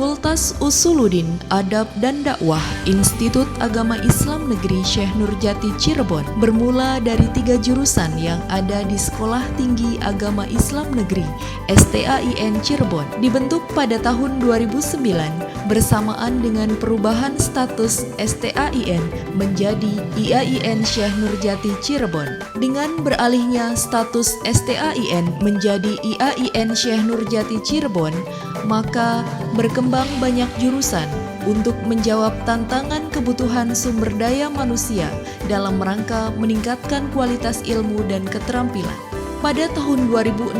Fakultas Usuluddin Adab dan Dakwah Institut Agama Islam Negeri Syekh Nurjati Cirebon bermula dari 3 jurusan yang ada di Sekolah Tinggi Agama Islam Negeri STAIN Cirebon dibentuk pada tahun 2009 bersamaan dengan perubahan status STAIN menjadi IAIN Syekh Nurjati Cirebon. Dengan beralihnya status STAIN menjadi IAIN Syekh Nurjati Cirebon, maka berkembang banyak jurusan untuk menjawab tantangan kebutuhan sumber daya manusia dalam rangka meningkatkan kualitas ilmu dan keterampilan. Pada tahun 2016,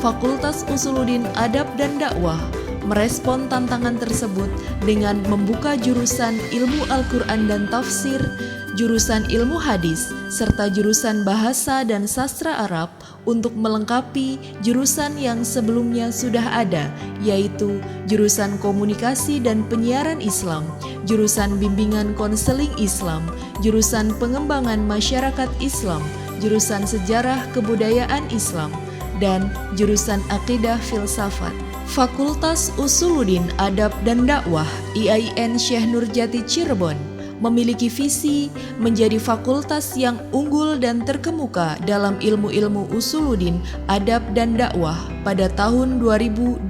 Fakultas Usuluddin Adab dan Dakwah merespon tantangan tersebut dengan membuka jurusan Ilmu Al-Quran dan Tafsir, jurusan Ilmu Hadis, serta jurusan Bahasa dan Sastra Arab untuk melengkapi jurusan yang sebelumnya sudah ada, yaitu jurusan Komunikasi dan Penyiaran Islam, jurusan Bimbingan Konseling Islam, jurusan Pengembangan Masyarakat Islam, jurusan Sejarah Kebudayaan Islam, dan jurusan Aqidah Filsafat. Fakultas Usuluddin Adab dan Dakwah IAIN Syekh Nurjati Cirebon memiliki visi menjadi fakultas yang unggul dan terkemuka dalam ilmu-ilmu usuluddin, adab dan dakwah pada tahun 2025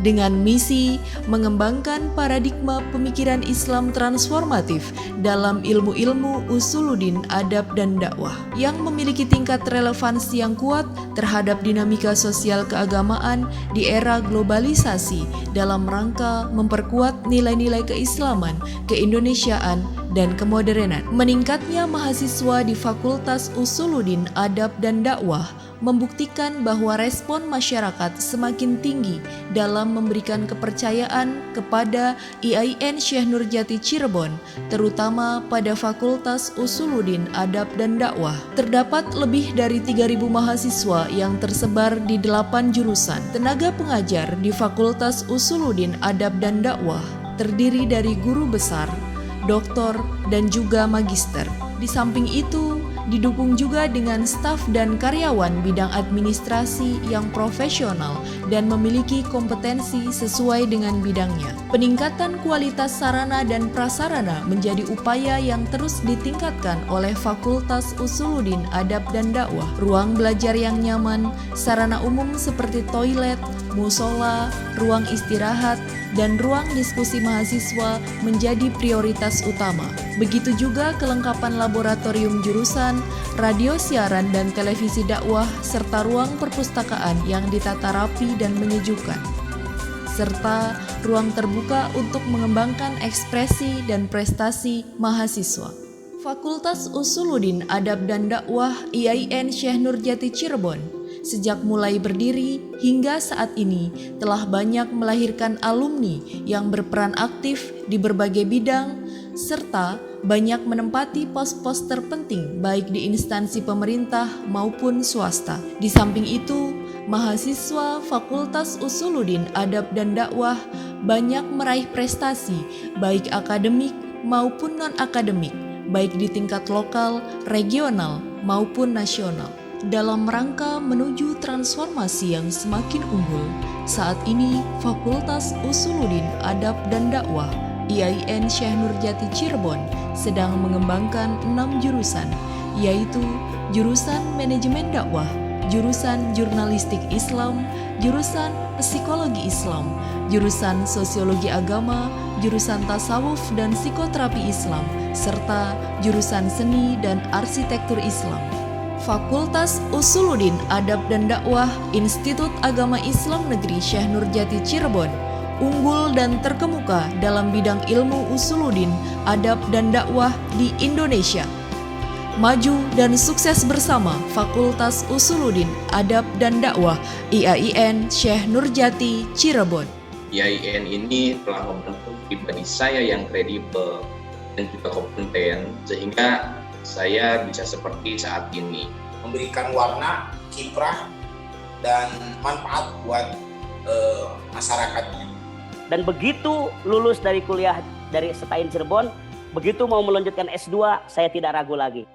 dengan misi mengembangkan paradigma pemikiran Islam transformatif dalam ilmu-ilmu usuluddin, adab dan dakwah yang memiliki tingkat relevansi yang kuat terhadap dinamika sosial keagamaan di era globalisasi dalam rangka memperkuat nilai-nilai keislaman, keindonesiaan dan kemodernan. Meningkatnya mahasiswa di Fakultas Usuluddin Adab dan Dakwah membuktikan bahwa respon masyarakat semakin tinggi dalam memberikan kepercayaan kepada IAIN Syekh Nurjati Cirebon, terutama pada Fakultas Usuluddin Adab dan Dakwah. Terdapat lebih dari 3.000 mahasiswa yang tersebar di 8 jurusan. Tenaga pengajar di Fakultas Usuluddin Adab dan Dakwah terdiri dari guru besar, doktor, dan juga magister. Di samping itu, didukung juga dengan staf dan karyawan bidang administrasi yang profesional dan memiliki kompetensi sesuai dengan bidangnya. Peningkatan kualitas sarana dan prasarana menjadi upaya yang terus ditingkatkan oleh Fakultas Usuluddin Adab dan Dakwah. Ruang belajar yang nyaman, sarana umum seperti toilet, musola, ruang istirahat, dan ruang diskusi mahasiswa menjadi prioritas utama. Begitu juga kelengkapan laboratorium jurusan, radio siaran dan televisi dakwah, serta ruang perpustakaan yang ditata rapi dan menyejukkan, serta ruang terbuka untuk mengembangkan ekspresi dan prestasi mahasiswa. Fakultas Usuluddin Adab dan Dakwah IAIN Syekh Nurjati Cirebon sejak mulai berdiri hingga saat ini telah banyak melahirkan alumni yang berperan aktif di berbagai bidang serta banyak menempati pos-pos terpenting baik di instansi pemerintah maupun swasta. Di samping itu, mahasiswa Fakultas Usuluddin Adab dan Dakwah banyak meraih prestasi baik akademik maupun non-akademik, baik di tingkat lokal, regional maupun nasional. Dalam rangka menuju transformasi yang semakin unggul, saat ini Fakultas Usuluddin Adab dan Dakwah IAIN Syekh Nurjati Cirebon sedang mengembangkan 6 jurusan, yaitu jurusan Manajemen Dakwah, jurusan Jurnalistik Islam, jurusan Psikologi Islam, jurusan Sosiologi Agama, jurusan Tasawuf dan Psikoterapi Islam, serta jurusan Seni dan Arsitektur Islam. Fakultas Usuluddin Adab dan Dakwah Institut Agama Islam Negeri Syekh Nurjati Cirebon unggul dan terkemuka dalam bidang ilmu usuluddin, adab dan dakwah di Indonesia. Maju dan sukses bersama Fakultas Usuluddin Adab dan Dakwah IAIN Syekh Nurjati Cirebon. IAIN ini telah membentuk pribadi saya yang kredibel dan juga kompeten sehingga saya bisa seperti saat ini. Memberikan warna, kiprah, dan manfaat buat masyarakatnya. Dan begitu lulus dari kuliah dari STAIN Cirebon, begitu mau melanjutkan S2, saya tidak ragu lagi.